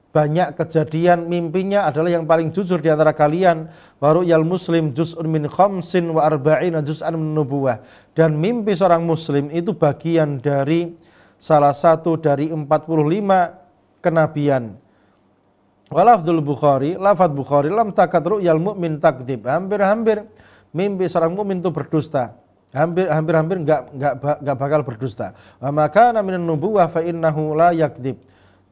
banyak kejadian mimpinya adalah yang paling jujur di antara kalian. Wa ru'yal muslim juz'un min khamsin wa arba'ina juz'an min nubuwah, dan mimpi seorang muslim itu bagian dari salah satu dari 45 kenabian. Walafdzul Bukhari, lafadz Bukhari, lam takat ru'yal mu'min takdzib, hampir-hampir mimpi seorang mukmin itu berdusta, hampir-hampir enggak bakal berdusta. Wa makana minan nubuwah fa innahu la yakdzib,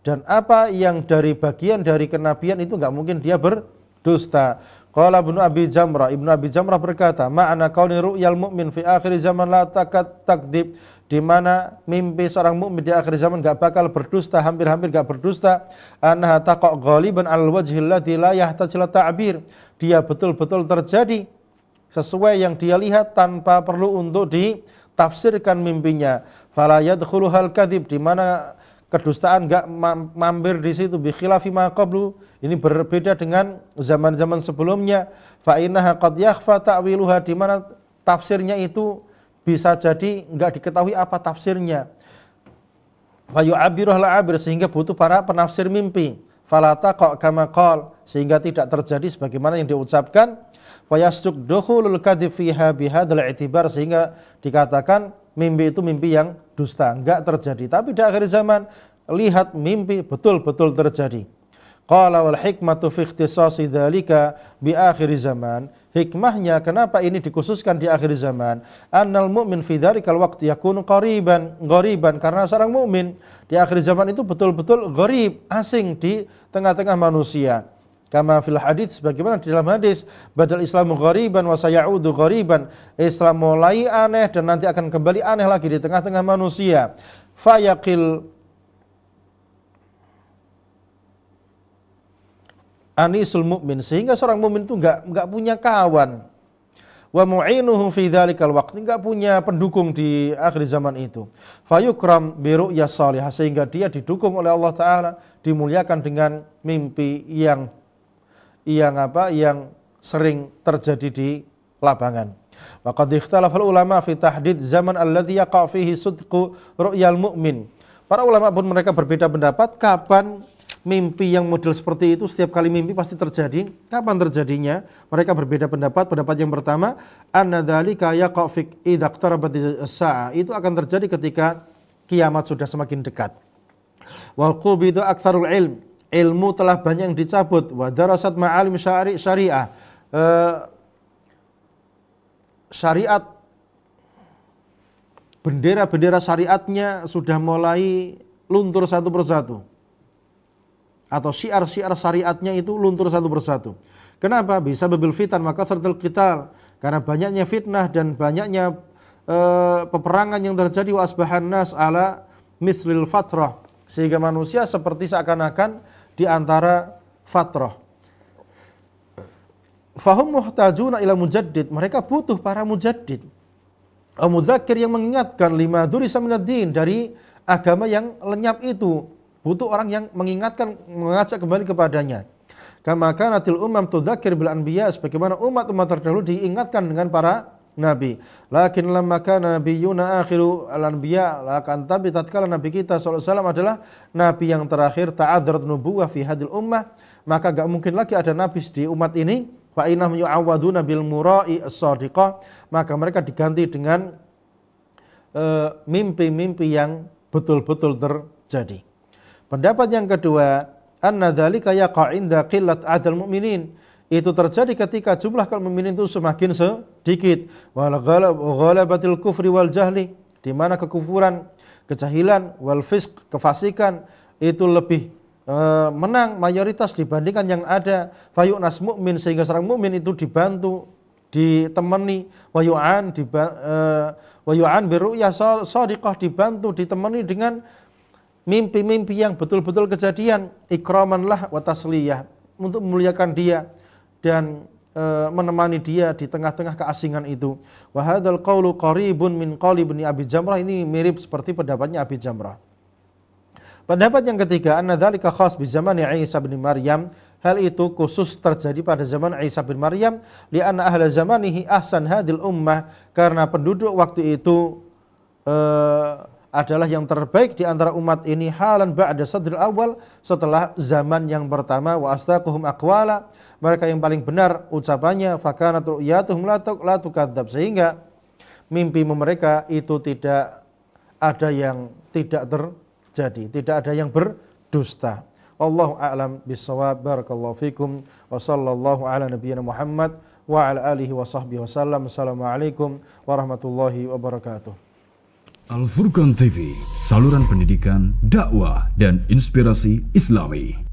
dan apa yang dari bagian dari kenabian itu enggak mungkin dia berdusta. Qala Ibnu Abi Jamrah, Ibnu Abi Jamrah berkata, ma'ana qauli ru'yal mu'min fi akhir zaman la takat takdzib, di mana mimpi seorang mukmin di akhir zaman enggak bakal berdusta, hampir-hampir enggak berdusta, annaha taqa ghaliban 'alal wajhi alladzi la yahtaj ila ta'bir, dia betul-betul terjadi sesuai yang dia lihat tanpa perlu untuk ditafsirkan mimpinya. Fala yadkhuluhal kadzib, di mana kedustaan enggak mampir di situ. Bi khilafi ma qablu, ini berbeda dengan zaman-zaman sebelumnya. Fa innaha qad yakhfa ta'wiluha, di mana tafsirnya itu bisa jadi enggak diketahui apa tafsirnya. Fa yu'abbiruhal 'abir, sehingga butuh para penafsir mimpi. Fala taqa kama qala, sehingga tidak terjadi sebagaimana yang diucapkan. Fa yasduq dukhulul kadzib fiha bihadzal i'tibar, sehingga dikatakan mimpi itu mimpi yang dusta, enggak terjadi. Tapi di akhir zaman lihat mimpi betul-betul terjadi. Qala wal hikmatu fi ikhtisasi dzalika bi akhir zaman, hikmahnya kenapa ini dikhususkan di akhir zaman, annal mu'min fi dzalikal waqti yakunu ghariban, karena seorang mukmin di akhir zaman itu betul-betul gharib, asing di tengah-tengah manusia. Kama fil hadits, sebagaimana di dalam hadis, badal islamu ghariban wa sayaudu ghariban, Islam mulai aneh dan nanti akan kembali aneh lagi di tengah-tengah manusia. Fayaqil anisul mu'min, sehingga seorang mukmin itu enggak punya kawan. Wa mu'inuhu fi dzalikal waqti, enggak punya pendukung di akhir zaman itu. Fayukram bi ru'yas shalihah, sehingga dia didukung oleh Allah taala, dimuliakan dengan mimpi yang sering terjadi di lapangan. Wa qad ikhtalafa ulama fi tahdid zaman alladhi yaqa fihi sidqu ru'yal mu'min. Para ulama pun mereka berbeda pendapat kapan mimpi yang model seperti itu, setiap kali mimpi pasti terjadi, kapan terjadinya? Mereka berbeda pendapat. Pendapat yang pertama, anna dzalika yaqa fi idza iqtarabat as-sa'a, itu akan terjadi ketika kiamat sudah semakin dekat. Wal qubidu aktsarul ilm, ilmu telah banyak yang dicabut. Wa darasat ma'alim syariah, syariat, bendera-bendera syariatnya sudah mulai luntur satu persatu, atau syiar-syiar syariatnya itu luntur satu persatu. Kenapa? Bisa babil fitan maka tertel qital, karena banyaknya fitnah dan banyaknya peperangan yang terjadi. Wa asbahan nas ala mislil fatrah, sehingga manusia seperti seakan-akan di antara fatrah. Fahum muhtajuna ila mujaddid, mereka butuh para mujaddid, mudzakir yang mengingatkan, lima durisa minad din, dari agama yang lenyap itu. Butuh orang yang mengingatkan, mengajak kembali kepadanya. Kama kanatil umam tudzakir bil anbiya, sebagaimana umat-umat terdahulu diingatkan dengan para nabi. Lakin lamma kana nabiyyuna akhiru al-anbiya, lakan tapi tatkala nabi kita sallallahu alaihi wasallam adalah nabi yang terakhir, ta'adzzarat nubuwah fi hadil ummah, maka enggak mungkin lagi ada nabi di umat ini fa innahum yu'awwaduna bil mura'i as-shadiqah, maka mereka diganti dengan mimpi-mimpi yang betul-betul terjadi. Pendapat yang kedua, anna dzalika yaqa' inda qillat adal mu'minin, itu terjadi ketika jumlah kaum mukminin itu semakin sedikit, wal ghalabatil kufri wal jahli, di mana kekufuran, kejahilan, wal fisq, kefasikan itu lebih menang mayoritas dibandingkan yang ada. Fayu'nas mukmin, sehingga seorang mukmin itu dibantu, ditemani, wa yu'an biru'ya shadiqah, dibantu, ditemani dengan mimpi-mimpi yang betul-betul kejadian, ikraman lah wa tasliyah, untuk memuliakan dia dan menemani dia di tengah-tengah keasingan itu. Wa hadzal qaulu qaribun min qauli Ibnu Abi Jamrah, ini mirip seperti pendapatnya Abi Jamrah. Pendapat yang ketiga, anna dzalika khas bi zamani Isa bin Maryam, hal itu khusus terjadi pada zaman Isa bin Maryam, li anna ahla zamanihi ahsan hadil ummah, karena penduduk waktu itu adalah yang terbaik di antara umat ini, halan ba'da sadril awal, setelah zaman yang pertama, wa asdaquhum aqwala, mereka yang paling benar ucapannya, fakanat ru'yatuhum la tukadzab, sehingga mimpi mereka itu tidak ada yang tidak terjadi, tidak ada yang berdusta. Wallahu a'lam bissawab. Barakallahu fikum wa sallallahu ala nabiyyina Muhammad wa ala alihi wa sahbihi wasallam. Assalamualaikum warahmatullahi wabarakatuh. Al Furqan TV, saluran pendidikan, dakwah, dan inspirasi Islami.